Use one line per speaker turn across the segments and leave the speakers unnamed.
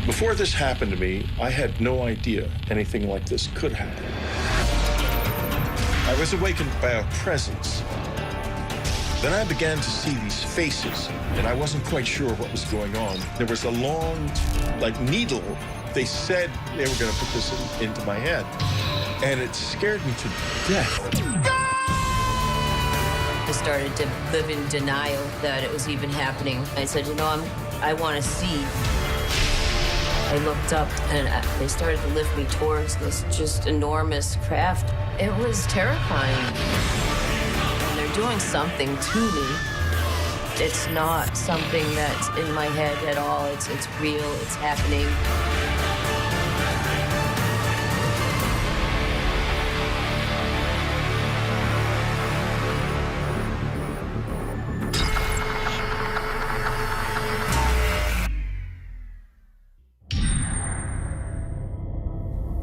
Before this happened to me, I had no idea anything like this could happen. I was awakened by a presence. Then I began to see these faces, and I wasn't quite sure what was going on. There was a long, needle. They said they were going to put this into my head, and it scared me to death.
I started to live in denial that it was even happening. I said, I want to see. I looked up, and they started to lift me towards this just enormous craft. It was terrifying. They're doing something to me. It's not something that's in my head at all. It's real. It's happening.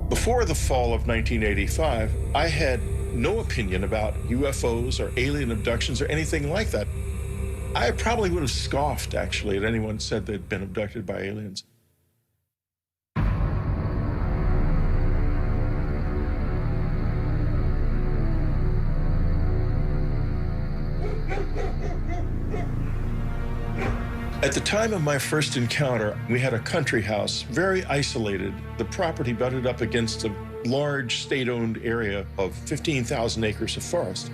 Before the fall of 1985, I had no opinion about UFOs or alien abductions or anything like that. I probably would have scoffed, actually, at anyone who said they'd been abducted by aliens. At the time of my first encounter, we had a country house, very isolated. The property butted up against a large state-owned area of 15,000 acres of forest.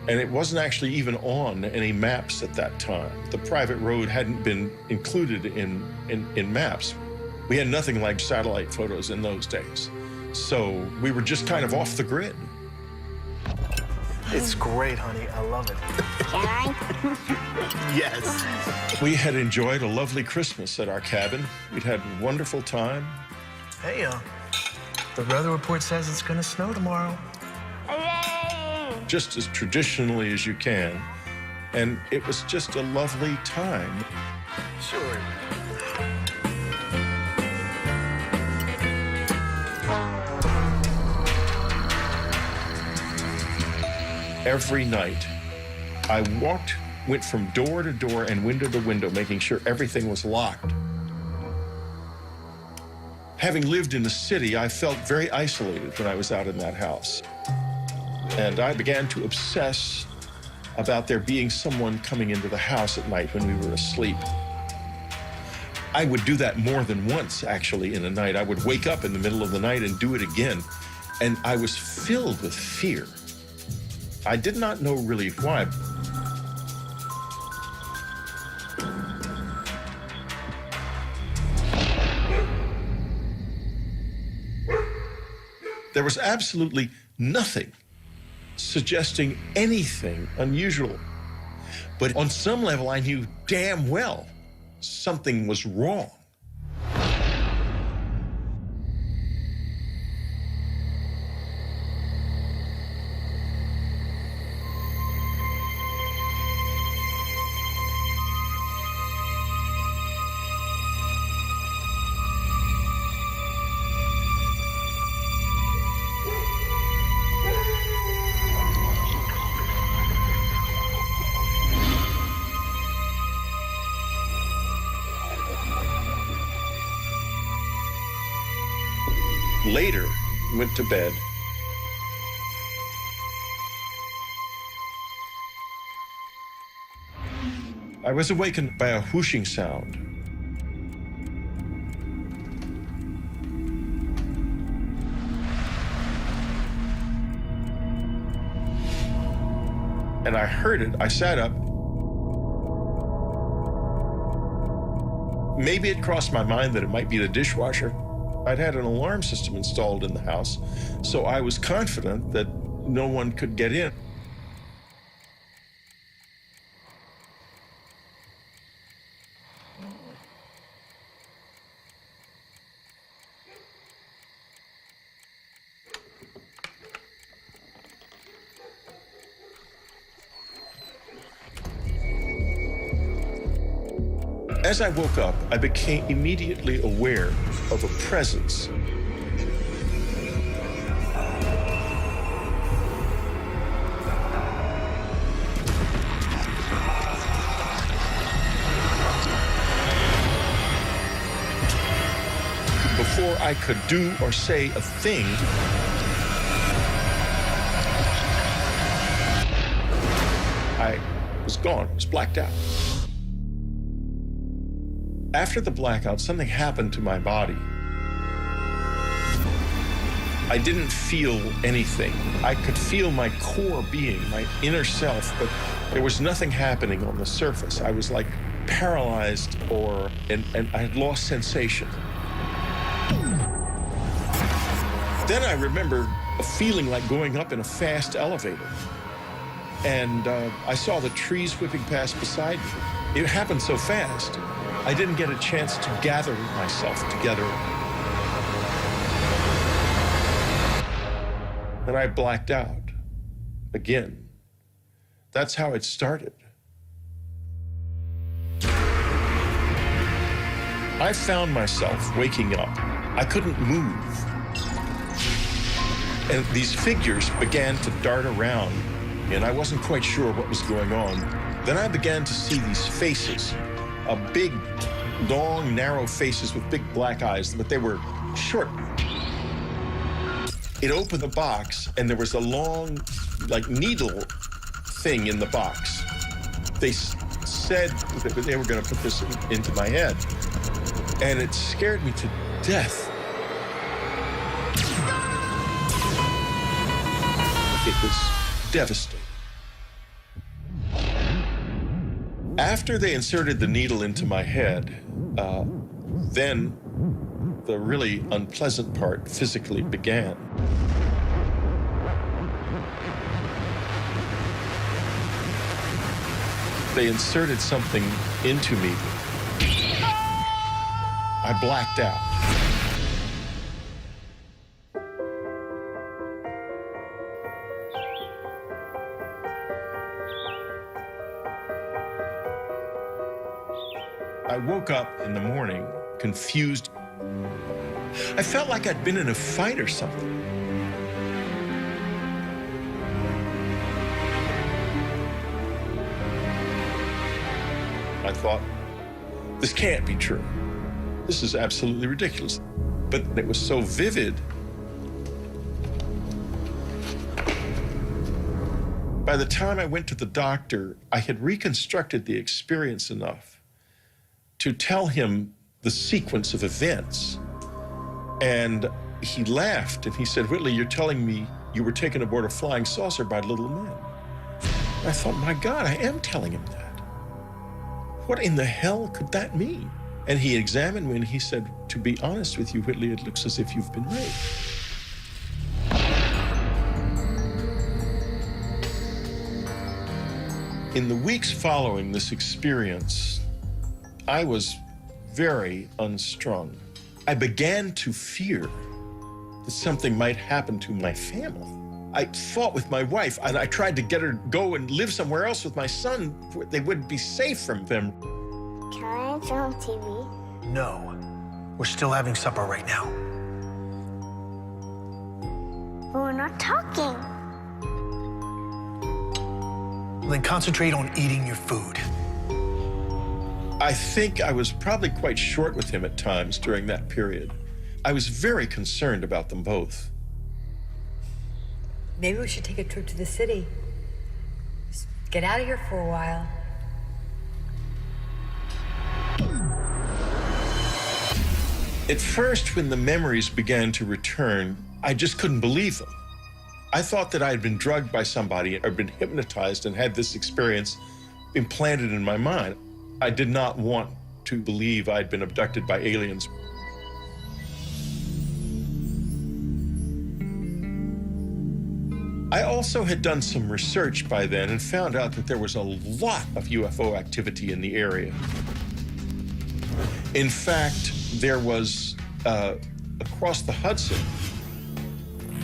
And it wasn't actually even on any maps at that time. The private road hadn't been included in maps. We had nothing like satellite photos in those days. So we were just kind of off the grid.
It's great, honey. I love it.
Can I?
Yes.
We had enjoyed a lovely Christmas at our cabin. We'd had a wonderful time.
Hey, the weather report says it's gonna snow tomorrow.
Hooray!
Just as traditionally as you can. And it was just a lovely time.
Sure.
Every night, I went from door to door and window to window, making sure everything was locked. Having lived in the city, I felt very isolated when I was out in that house. And I began to obsess about there being someone coming into the house at night when we were asleep. I would do that more than once, actually, in a night. I would wake up in the middle of the night and do it again. And I was filled with fear. I did not know really why. There was absolutely nothing suggesting anything unusual. But on some level, I knew damn well something was wrong. Later, went to bed. I was awakened by a whooshing sound. And I heard it. I sat up. Maybe it crossed my mind that it might be the dishwasher. I'd had an alarm system installed in the house, so I was confident that no one could get in. As I woke up, I became immediately aware of a presence. Before I could do or say a thing, I was gone, was blacked out. After the blackout, something happened to my body. I didn't feel anything. I could feel my core being, my inner self, but there was nothing happening on the surface. I was like paralyzed and I had lost sensation. Then I remember a feeling like going up in a fast elevator. And I saw the trees whipping past beside me. It happened so fast, I didn't get a chance to gather myself together. And I blacked out again. That's how it started. I found myself waking up. I couldn't move. And these figures began to dart around, and I wasn't quite sure what was going on. Then I began to see these faces, big, long, narrow faces with big black eyes, but they were short. It opened the box, and there was a long, like, needle thing in the box. They said that they were going to put this into my head, and it scared me to death. It was devastating. After they inserted the needle into my head, then the really unpleasant part physically began. They inserted something into me. I blacked out. I woke up in the morning, confused. I felt like I'd been in a fight or something. I thought, this can't be true. This is absolutely ridiculous. But it was so vivid. By the time I went to the doctor, I had reconstructed the experience enough to tell him the sequence of events. And he laughed and he said, Whitley, you're telling me you were taken aboard a flying saucer by little men. I thought, my God, I am telling him that. What in the hell could that mean? And he examined me and he said, to be honest with you, Whitley, it looks as if you've been raped. In the weeks following this experience, I was very unstrung. I began to fear that something might happen to my family. I fought with my wife, and I tried to get her to go and live somewhere else with my son where they wouldn't be safe from them.
Can I turn on TV?
No. We're still having supper right now.
But we're not talking.
Well, then concentrate on eating your food.
I think I was probably quite short with him at times during that period. I was very concerned about them both.
Maybe we should take a trip to the city. Just get out of here for a while.
At first, when the memories began to return, I just couldn't believe them. I thought that I had been drugged by somebody or been hypnotized and had this experience implanted in my mind. I did not want to believe I'd been abducted by aliens. I also had done some research by then and found out that there was a lot of UFO activity in the area. In fact, there was, across the Hudson,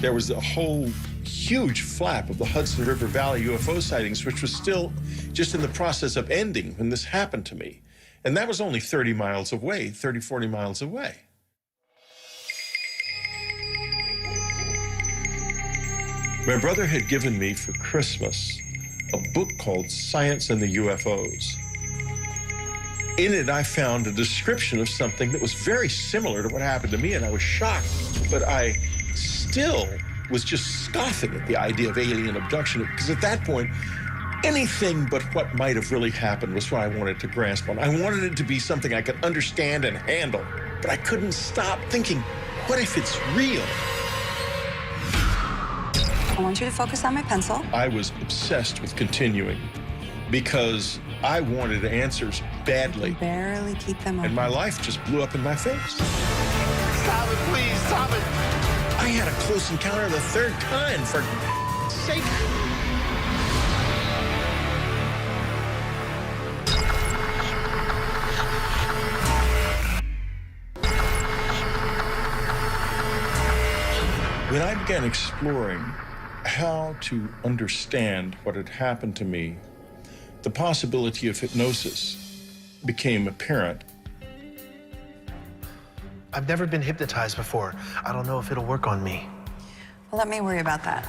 there was a whole huge flap of the Hudson River Valley UFO sightings, which was still just in the process of ending when this happened to me. And that was only 30 miles away, 30, 40 miles away. My brother had given me for Christmas a book called Science and the UFOs. In it, I found a description of something that was very similar to what happened to me, and I was shocked. But I still was just scoffing at the idea of alien abduction, because at that point, anything but what might have really happened was what I wanted to grasp on. I wanted it to be something I could understand and handle, but I couldn't stop thinking, what if it's real?
I want you to focus on my pencil.
I was obsessed with continuing because I wanted answers badly.
Barely keep them open.
And my life just blew up in my face.
Stop it, please, stop it.
I had a close encounter of the third kind, for sake. When I began exploring how to understand what had happened to me, the possibility of hypnosis became apparent.
I've never been hypnotized before. I don't know if it'll work on me.
Well, let me worry about that.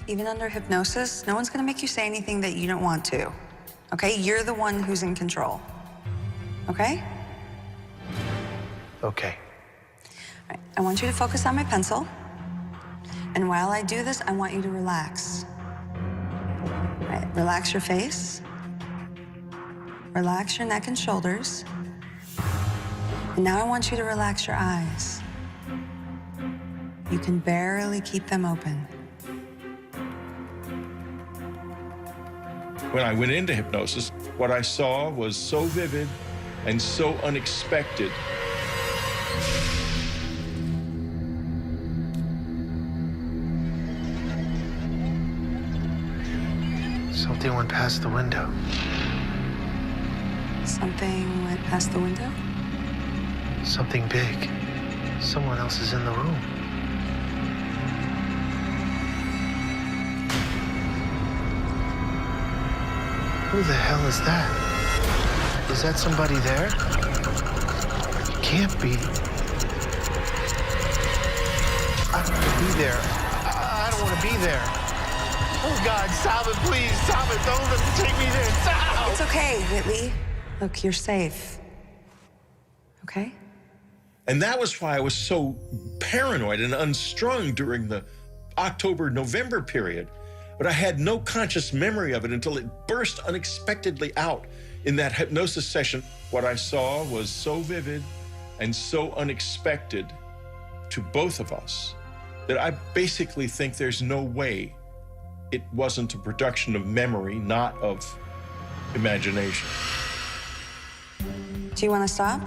Even under hypnosis, no one's gonna make you say anything that you don't want to. Okay? You're the one who's in control. Okay?
Okay.
All right. I want you to focus on my pencil. And while I do this, I want you to relax. All right. Relax your face. Relax your neck and shoulders. And now I want you to relax your eyes. You can barely keep them open.
When I went into hypnosis, what I saw was so vivid and so unexpected.
Something went past the window.
Something went past the window?
Something big. Someone else is in the room. Who the hell is that? Is that somebody there? It can't be. I don't want to be there. I don't want to be there. Oh, God, stop it, please. Stop it. Don't let me take me there. Stop!
It's okay, Whitley. Look, you're safe. Okay?
And that was why I was so paranoid and unstrung during the October-November period. But I had no conscious memory of it until it burst unexpectedly out in that hypnosis session. What I saw was so vivid and so unexpected to both of us that I basically think there's no way it wasn't a production of memory, not of imagination.
Do you want to stop?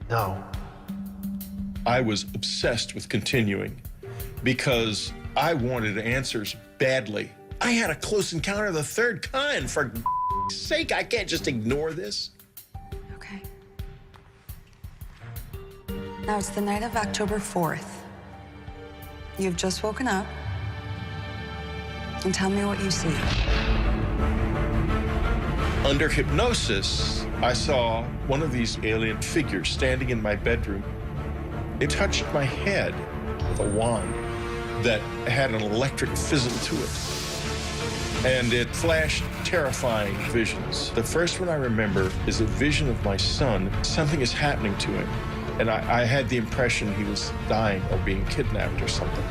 No.
I was obsessed with continuing because I wanted answers badly. I had a close encounter of the third kind. For sake, I can't just ignore this.
Okay. Now it's the night of October 4th. You've just woken up. And tell me what you see.
Under hypnosis, I saw one of these alien figures standing in my bedroom. It touched my head with a wand that had an electric fizzle to it. And it flashed terrifying visions. The first one I remember is a vision of my son. Something is happening to him. And I had the impression he was dying or being kidnapped or something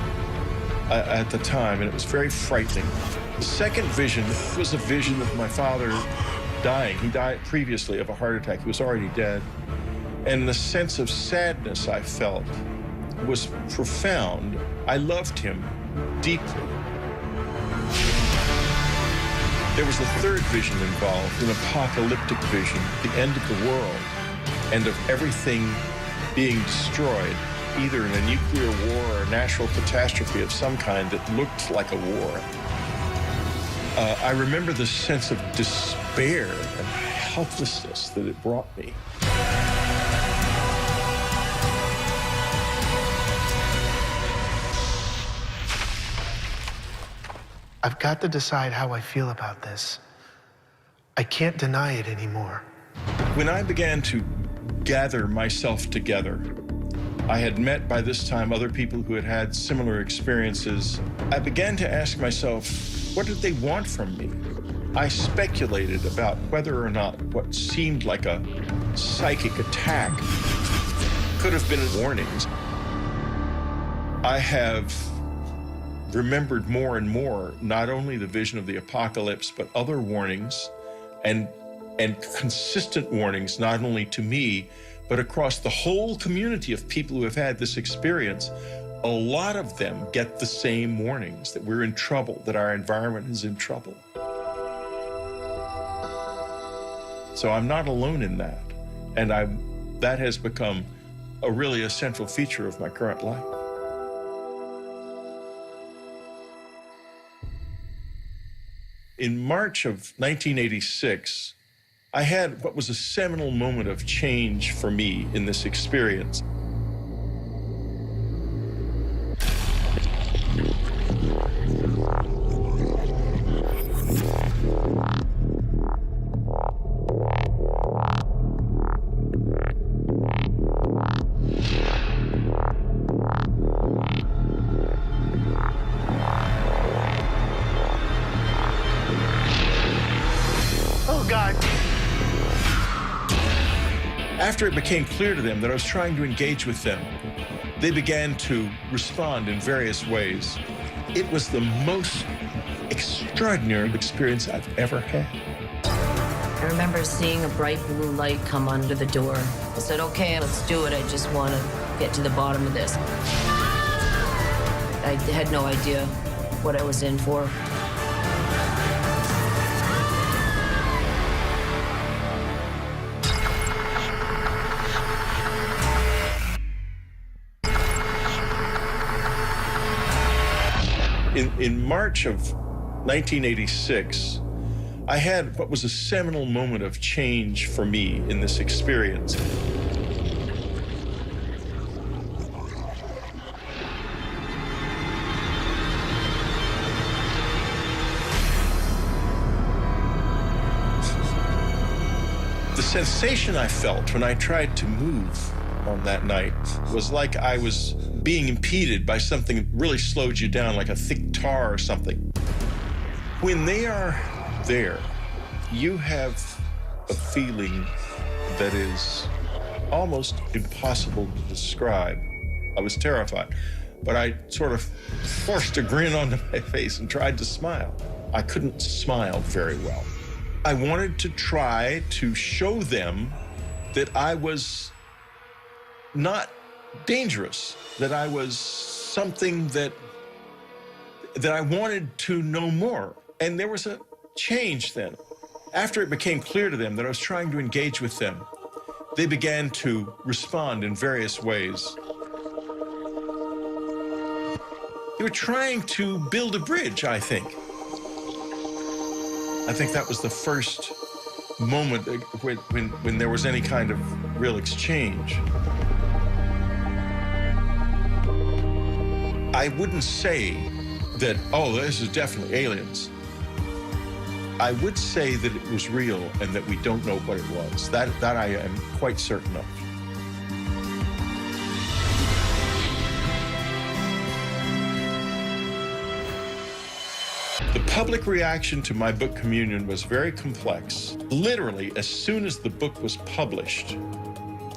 at the time, and it was very frightening. The second vision was a vision of my father dying. He died previously of a heart attack. He was already dead. And the sense of sadness I felt was profound. I loved him deeply. There was a third vision involved, an apocalyptic vision, the end of the world, and of everything being destroyed, either in a nuclear war or a natural catastrophe of some kind that looked like a war. I remember the sense of despair and helplessness that it brought me.
I've got to decide how I feel about this. I can't deny it anymore.
When I began to gather myself together, I had met by this time other people who had had similar experiences. I began to ask myself, what did they want from me? I speculated about whether or not what seemed like a psychic attack could have been warnings. I have remembered more and more, not only the vision of the apocalypse, but other warnings and consistent warnings, not only to me, but across the whole community of people who have had this experience. A lot of them get the same warnings, that we're in trouble, that our environment is in trouble. So I'm not alone in that. And that has become really a central feature of my current life. In March of 1986, I had what was a seminal moment of change for me in this experience.
Oh, God.
After it became clear to them that I was trying to engage with them, they began to respond in various ways. It was the most extraordinary experience I've ever had.
I remember seeing a bright blue light come under the door. I said, okay, let's do it. I just want to get to the bottom of this. I had no idea what I was in for.
In March of 1986, I had what was a seminal moment of change for me in this experience. The sensation I felt when I tried to move on that night was like I was being impeded by something that really slowed you down, like a thick tar or something. When they are there, you have a feeling that is almost impossible to describe. I was terrified, but I sort of forced a grin onto my face and tried to smile. I couldn't smile very well. I wanted to try to show them that I was not dangerous, that I was something that I wanted to know more. And there was a change then. After it became clear to them that I was trying to engage with them, they began to respond in various ways. They were trying to build a bridge, I think. I think that was the first moment when there was any kind of real exchange. I wouldn't say that, oh, this is definitely aliens. I would say that it was real and that we don't know what it was. That I am quite certain of. The public reaction to my book Communion was very complex. Literally, as soon as the book was published,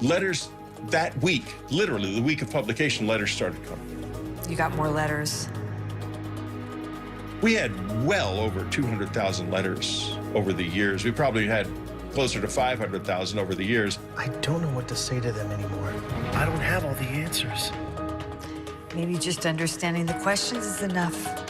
letters that week, literally the week of publication, letters started coming.
You got more letters.
We had well over 200,000 letters over the years. We probably had closer to 500,000 over the years.
I don't know what to say to them anymore. I don't have all the answers.
Maybe just understanding the questions is enough.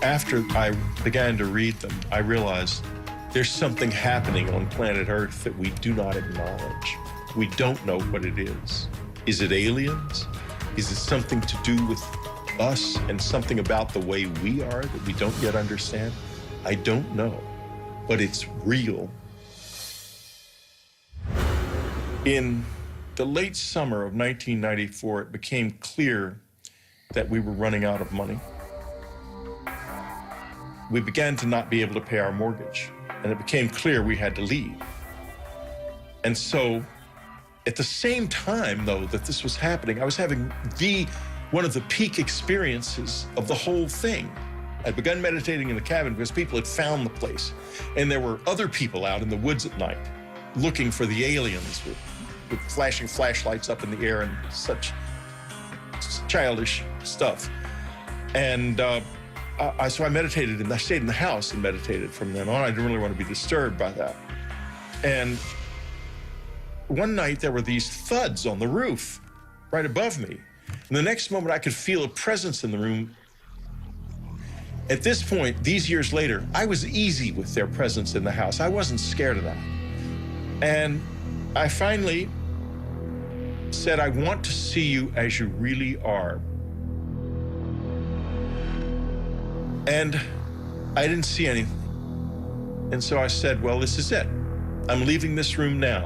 After I began to read them, I realized there's something happening on planet Earth that we do not acknowledge. We don't know what it is. Is it aliens? Is it something to do with us and something about the way we are that we don't yet understand? I don't know, but it's real. In the late summer of 1994, it became clear that we were running out of money. We began to not be able to pay our mortgage, and it became clear we had to leave. And so, at the same time, though, that this was happening, I was having one of the peak experiences of the whole thing. I'd begun meditating in the cabin because people had found the place, and there were other people out in the woods at night looking for the aliens with flashing flashlights up in the air and such childish stuff. And so I meditated, and I stayed in the house and meditated from then on. I didn't really want to be disturbed by that. And one night there were these thuds on the roof right above me. And the next moment I could feel a presence in the room. At this point, these years later, I was easy with their presence in the house. I wasn't scared of that. And I finally said, I want to see you as you really are. And I didn't see anything. And so I said, well, this is it. I'm leaving this room now,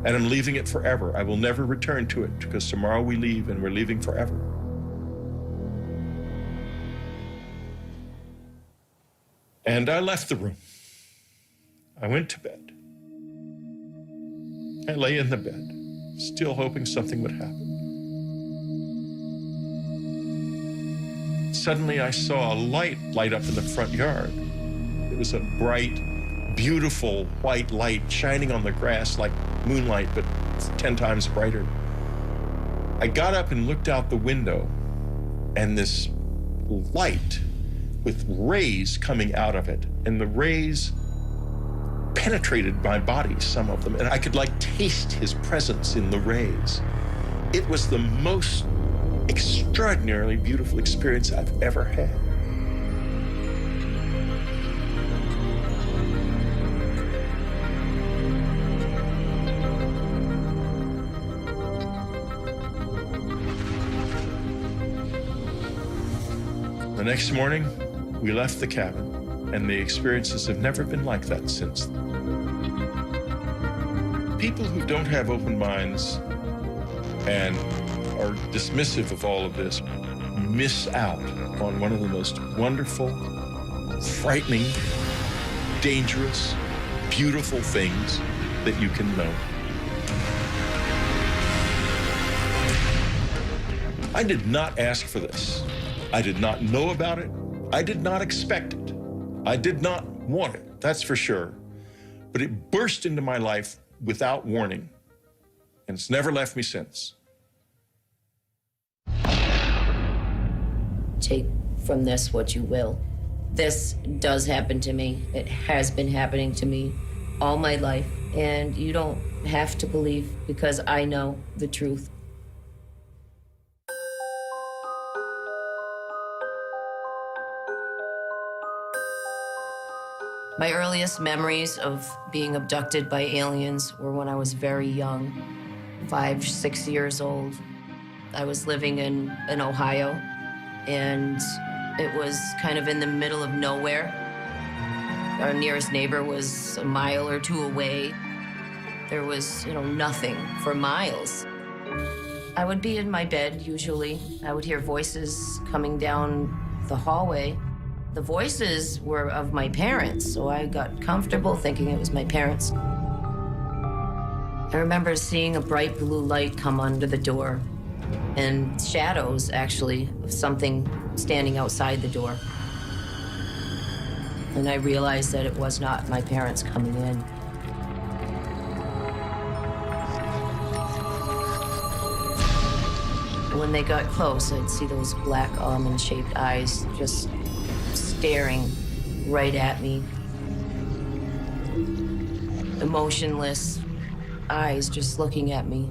and I'm leaving it forever. I will never return to it, because tomorrow we leave, and we're leaving forever. And I left the room. I went to bed. I lay in the bed, still hoping something would happen. Suddenly I saw a light light up in the front yard. It was a bright, beautiful white light shining on the grass like moonlight, but 10 times brighter. I got up and looked out the window, and this light with rays coming out of it, and the rays penetrated my body, some of them, and I could like taste his presence in the rays. It was the most extraordinarily beautiful experience I've ever had. The next morning, we left the cabin, and the experiences have never been like that since then. People who don't have open minds and are dismissive of all of this miss out on one of the most wonderful, frightening, dangerous, beautiful things that you can know. I did not ask for this. I did not know about it. I did not expect it. I did not want it, that's for sure. But it burst into my life without warning, and it's never left me since.
Take from this what you will. This does happen to me. It has been happening to me all my life, and you don't have to believe, because I know the truth. My earliest memories of being abducted by aliens were when I was very young, 5, 6 years old. I was living in Ohio, and it was kind of in the middle of nowhere. Our nearest neighbor was a mile or two away. There was, nothing for miles. I would be in my bed, usually. I would hear voices coming down the hallway. The voices were of my parents, so I got comfortable thinking it was my parents. I remember seeing a bright blue light come under the door, and shadows, actually, of something standing outside the door. And I realized that it was not my parents coming in. When they got close, I'd see those black almond-shaped eyes just staring right at me. Emotionless eyes just looking at me.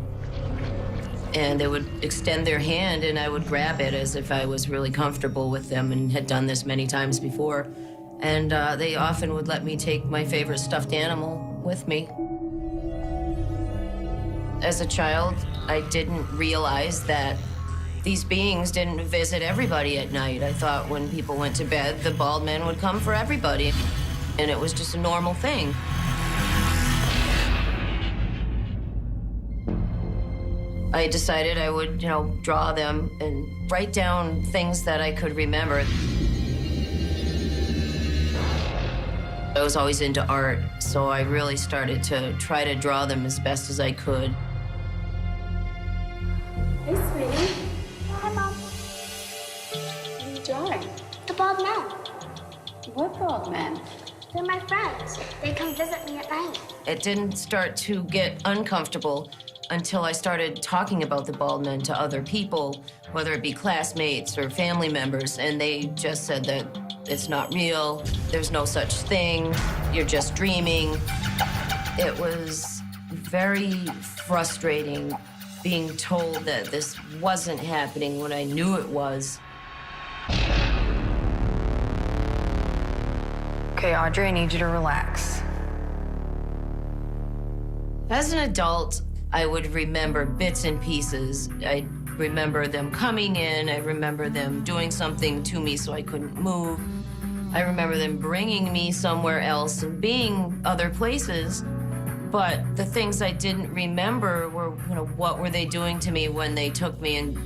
And they would extend their hand, and I would grab it as if I was really comfortable with them and had done this many times before. And they often would let me take my favorite stuffed animal with me. As a child, I didn't realize that these beings didn't visit everybody at night. I thought when people went to bed, the bald man would come for everybody, and it was just a normal thing. I decided I would, draw them and write down things that I could remember. I was always into art, so I really started to try to draw them as best as I could.
Hey, sweetie.
Hi, Mom.
What are you drawing?
The bald men.
What bald men?
They're my friends. They come visit me at night.
It didn't start to get uncomfortable until I started talking about the bald men to other people, whether it be classmates or family members, and they just said that it's not real, there's no such thing, you're just dreaming. It was very frustrating being told that this wasn't happening when I knew it was.
Okay, Audrey, I need you to relax.
As an adult, I would remember bits and pieces. I remember them coming in. I remember them doing something to me so I couldn't move. I remember them bringing me somewhere else and being other places. But the things I didn't remember were, what were they doing to me when they took me? And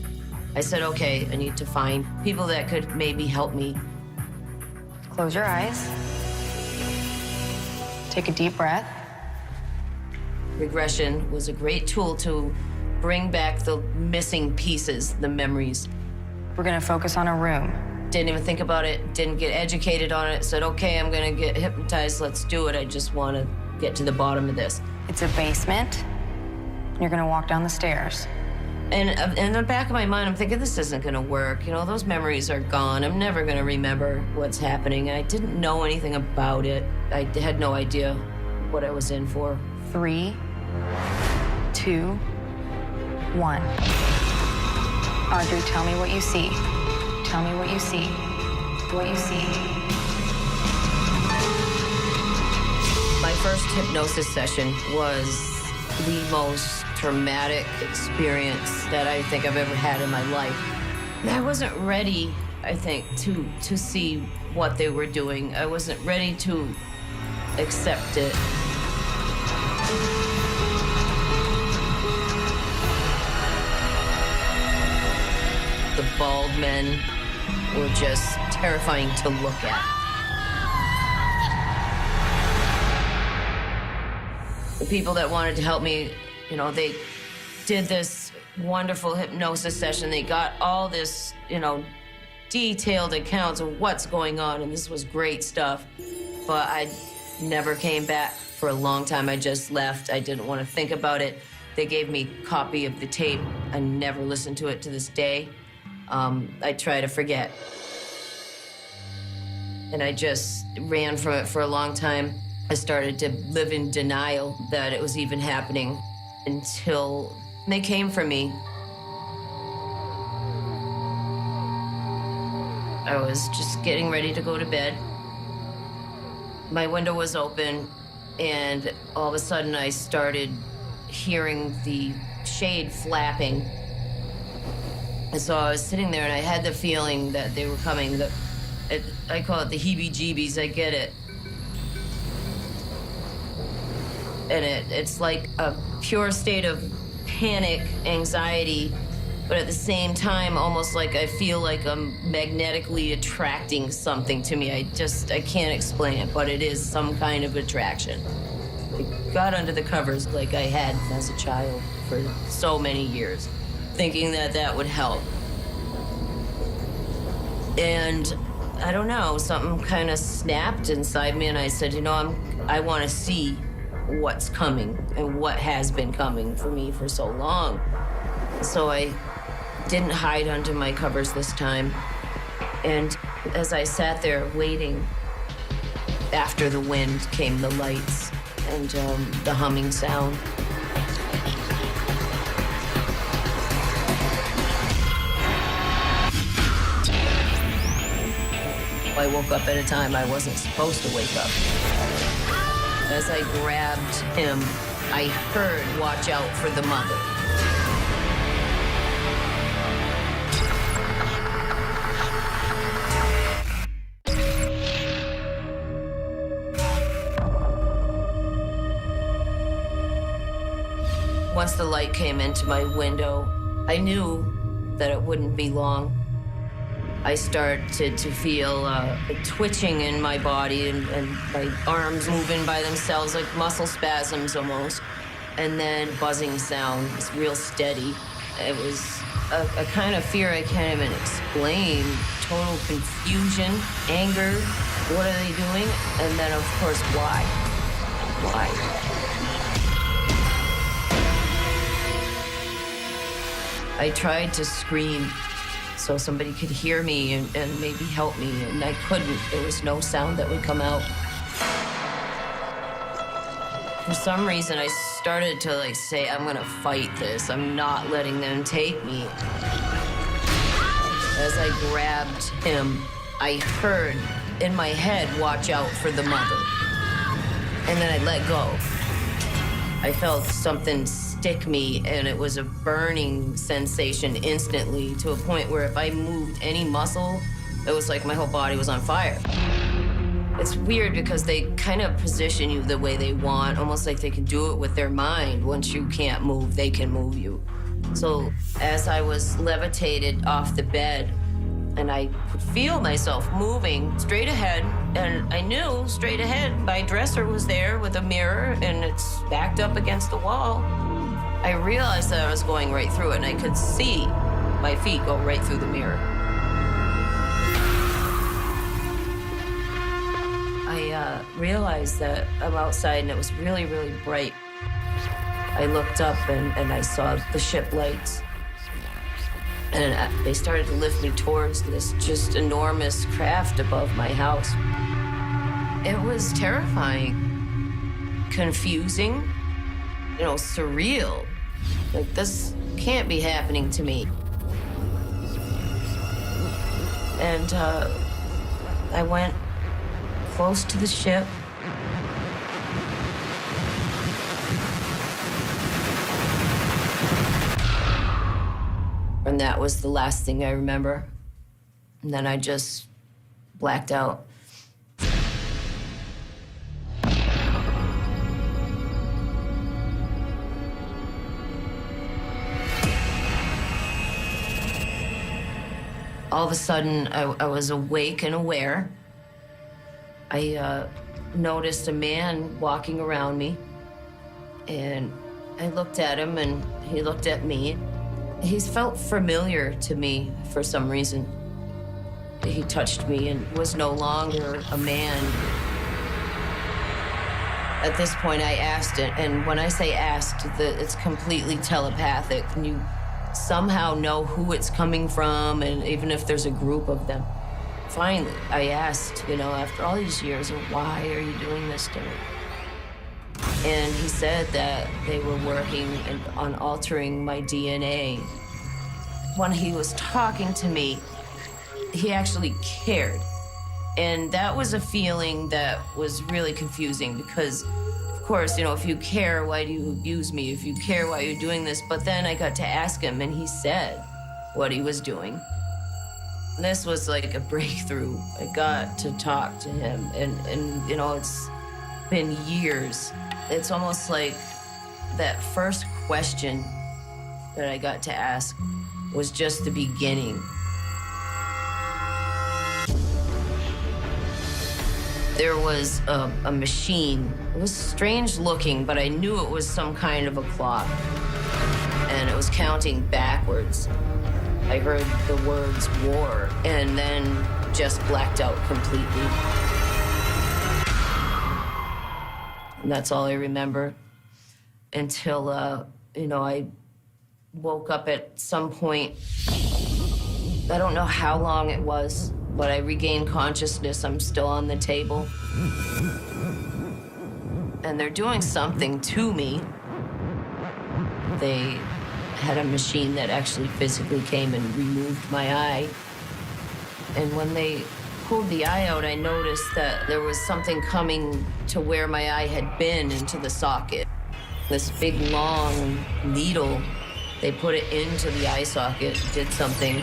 I said, okay, I need to find people that could maybe help me.
Close your eyes. Take a deep breath.
Regression was a great tool to bring back the missing pieces, the memories.
We're gonna focus on a room.
Didn't even think about it, didn't get educated on it, said, okay, I'm gonna get hypnotized, let's do it. I just wanna get to the bottom of this.
It's a basement. You're gonna walk down the stairs.
And in the back of my mind, I'm thinking, this isn't gonna work. Those memories are gone. I'm never gonna remember what's happening. I didn't know anything about it. I had no idea what I was in for.
3, 2, 1. Audrey, tell me what you see. Tell me what you see. What you see.
My first hypnosis session was the most traumatic experience that I think I've ever had in my life. I wasn't ready, I think, to see what they were doing. I wasn't ready to accept it. The bald men were just terrifying to look at. The people that wanted to help me, they did this wonderful hypnosis session. They got all this, detailed accounts of what's going on, and this was great stuff. But I never came back for a long time. I just left. I didn't want to think about it. They gave me a copy of the tape. I never listened to it to this day. I try to forget. And I just ran from it for a long time. I started to live in denial that it was even happening until they came for me. I was just getting ready to go to bed. My window was open, and all of a sudden I started hearing the shade flapping. And so I was sitting there, and I had the feeling that they were coming. I call it the heebie-jeebies. I get it. And it's like a pure state of panic, anxiety, but at the same time, almost like I feel like I'm magnetically attracting something to me. I can't explain it, but it is some kind of attraction. I got under the covers like I had as a child for so many years, thinking that would help. And I don't know, something kind of snapped inside me, and I said, I want to see what's coming and what has been coming for me for so long. So I didn't hide under my covers this time. And as I sat there waiting, after the wind came the lights and the humming sound. I woke up at a time I wasn't supposed to wake up. As I grabbed him, I heard, "Watch out for the mother." Once the light came into my window, I knew that it wouldn't be long. I started to feel a twitching in my body and my arms moving by themselves, like muscle spasms almost. And then buzzing sound was real steady. It was a kind of fear I can't even explain. Total confusion, anger, what are they doing? And then, of course, why? Why? I tried to scream so somebody could hear me and maybe help me, and I couldn't. There was no sound that would come out. For some reason, I started to say, I'm gonna fight this. I'm not letting them take me. As I grabbed him, I heard in my head, watch out for the mother. And then I let go. I felt something stick me, and it was a burning sensation instantly, to a point where if I moved any muscle, it was like my whole body was on fire. It's weird because they kind of position you the way they want, almost like they can do it with their mind. Once you can't move, they can move you. So as I was levitated off the bed, and I could feel myself moving straight ahead, and I knew straight ahead my dresser was there with a mirror, and it's backed up against the wall. I realized that I was going right through it, and I could see my feet go right through the mirror. I realized that I'm outside, and it was really, really bright. I looked up, and I saw the ship lights. And they started to lift me towards this just enormous craft above my house. It was terrifying, confusing, surreal. Like, this can't be happening to me. And I went close to the ship. And that was the last thing I remember. And then I just blacked out. All of a sudden, I was awake and aware. I noticed a man walking around me, and I looked at him, and he looked at me. He felt familiar to me for some reason. He touched me and was no longer a man. At this point, I asked it, and when I say asked, it's completely telepathic. And you somehow know who it's coming from, and even if there's a group of them. Finally, I asked, after all these years, why are you doing this to me? And he said that they were working on altering my DNA. When he was talking to me, he actually cared. And that was a feeling that was really confusing because, of course, if you care, why do you abuse me? If you care, why are you doing this? But then I got to ask him, and he said what he was doing. This was like a breakthrough. I got to talk to him, and it's been years. It's almost like that first question that I got to ask was just the beginning. There was a machine. It was strange looking, but I knew it was some kind of a clock. And it was counting backwards. I heard the words war, and then just blacked out completely. And that's all I remember until, I woke up at some point. I don't know how long it was, but I regained consciousness. I'm still on the table. And they're doing something to me. They had a machine that actually physically came and removed my eye. And when they pulled the eye out, I noticed that there was something coming to where my eye had been into the socket. This big, long needle, they put it into the eye socket, did something.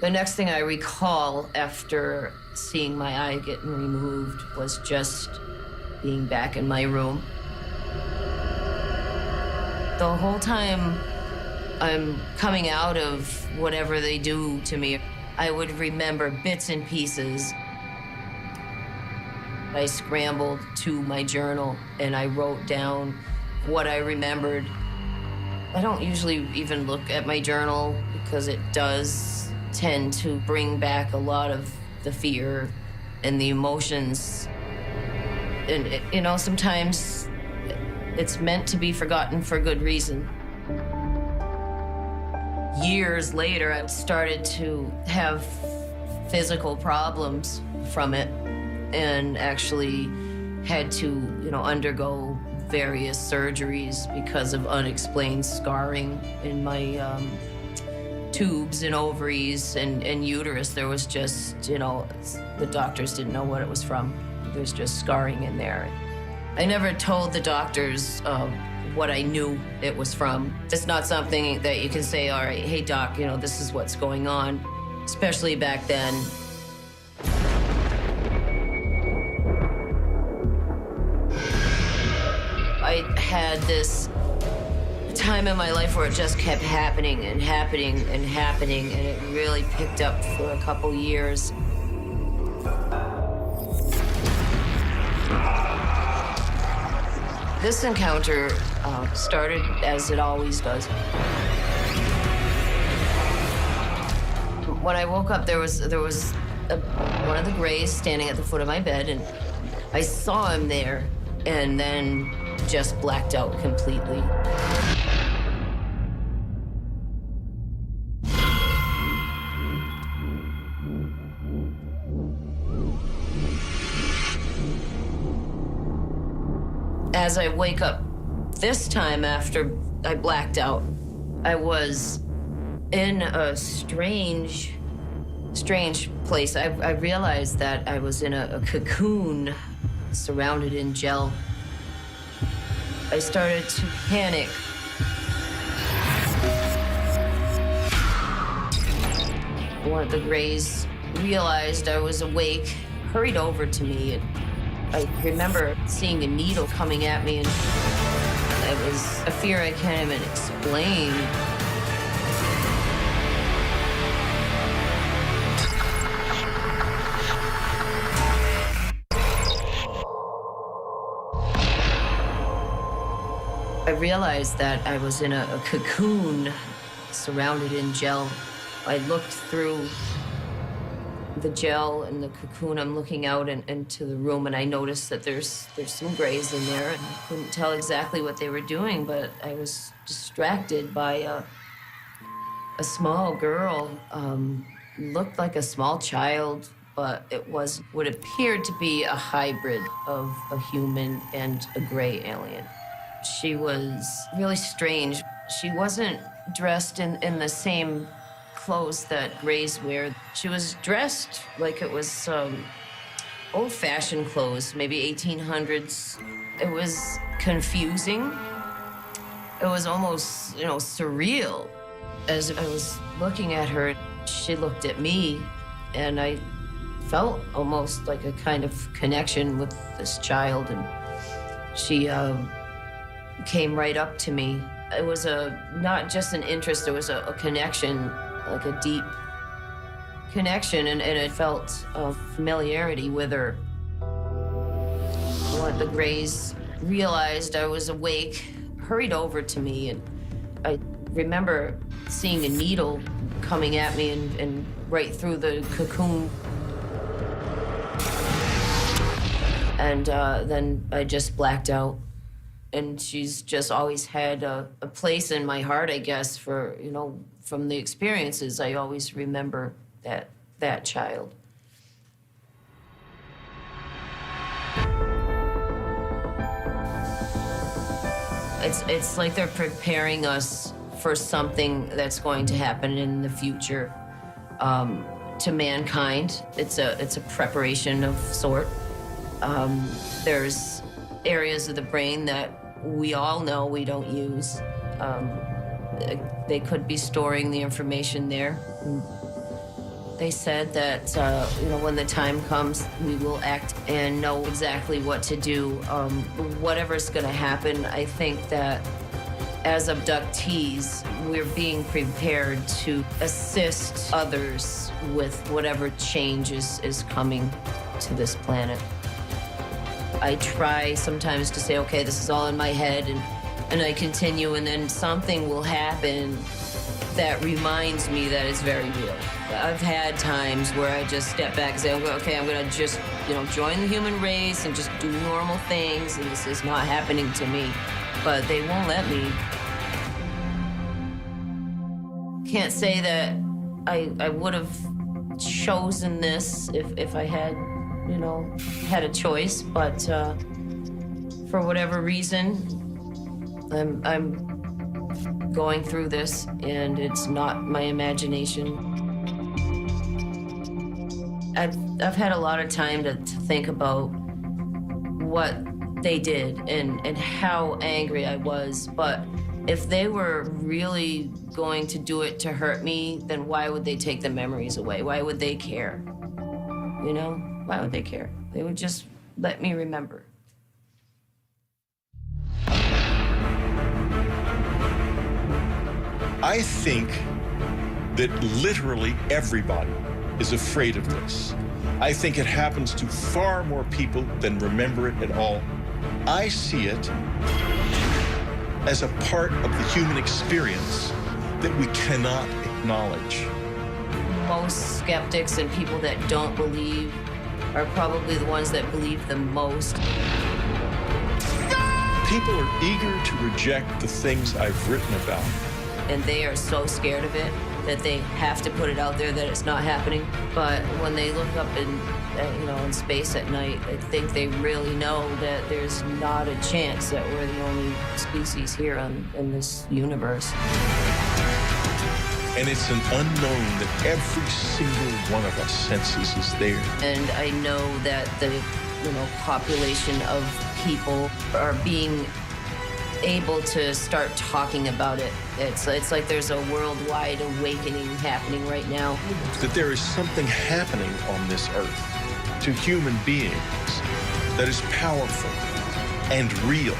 The next thing I recall after seeing my eye getting removed was just being back in my room. The whole time I'm coming out of whatever they do to me, I would remember bits and pieces. I scrambled to my journal and I wrote down what I remembered. I don't usually even look at my journal because it does tend to bring back a lot of the fear and the emotions. And, you know, sometimes it's meant to be forgotten for good reason. Years later, I started to have physical problems from it and actually had to, you know, undergo various surgeries because of unexplained scarring in my tubes and ovaries and uterus. There was just, you know, the doctors didn't know what it was from. There's just scarring in there. I never told the doctors what I knew it was from. It's not something that you can say, all right, hey doc, you know, this is what's going on, especially back then. I had this time in my life where it just kept happening and happening and happening, and it really picked up for a couple years. This encounter started as it always does. When I woke up, there was one of the Greys standing at the foot of my bed, and I saw him there, and then just blacked out completely. As I wake up this time after I blacked out, I was in a strange place. I realized that I was in a cocoon surrounded in gel. I started to panic. One of the Greys realized I was awake, hurried over to me. I remember seeing a needle coming at me, and it was a fear I can't even explain. I realized that I was in a cocoon surrounded in gel. I looked through the gel and the cocoon. I'm looking out into the room, and I noticed that there's some Greys in there, and I couldn't tell exactly what they were doing, but I was distracted by a small girl. Looked like a small child, but it was what appeared to be a hybrid of a human and a Grey alien. She was really strange. She wasn't dressed in the same clothes that Greys wear. She was dressed like it was old-fashioned clothes, maybe 1800s. It was confusing. It was almost, you know, surreal. As I was looking at her, she looked at me, and I felt almost like a kind of connection with this child, and she came right up to me. It was not just an interest, there was a connection, like a deep connection, and it felt a familiarity with her. One of the Greys realized I was awake, hurried over to me, and I remember seeing a needle coming at me and right through the cocoon. And then I just blacked out. And she's just always had a place in my heart, I guess, for, you know, from the experiences, I always remember that child. It's like they're preparing us for something that's going to happen in the future to mankind. It's a preparation of sort. There's areas of the brain that we all know we don't use. They could be storing the information there. They said that, when the time comes, we will act and know exactly what to do. Whatever's going to happen, I think that as abductees, we're being prepared to assist others with whatever change is coming to this planet. I try sometimes to say, okay, this is all in my head, and I continue, and then something will happen that reminds me that it's very real. I've had times where I just step back and say, okay, I'm gonna just, join the human race and just do normal things, and this is not happening to me. But they won't let me. Can't say that I would have chosen this if I had, had a choice, but for whatever reason, I'm going through this, and it's not my imagination. I've had a lot of time to think about what they did and how angry I was, but if they were really going to do it to hurt me, then why would they take the memories away? Why would they care? Why would they care? They would just let me remember.
I think that literally everybody is afraid of this. I think it happens to far more people than remember it at all. I see it as a part of the human experience that we cannot acknowledge.
Most skeptics and people that don't believe are probably the ones that believe the most.
People are eager to reject the things I've written about.
And they are so scared of it that they have to put it out there that it's not happening. But when they look up in space at night, I think they really know that there's not a chance that we're the only species here in this universe.
And it's an unknown that every single one of us senses is there.
And I know that the population of people are being able to start talking about it. It's like there's a worldwide awakening happening right now.
That there is something happening on this earth to human beings that is powerful and real,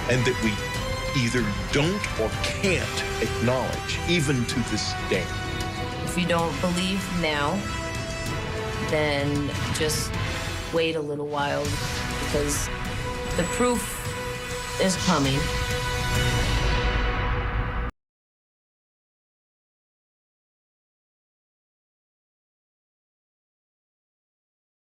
and that we either don't or can't acknowledge, even to this day.
If you don't believe now, then just wait a little while, because the proof is coming.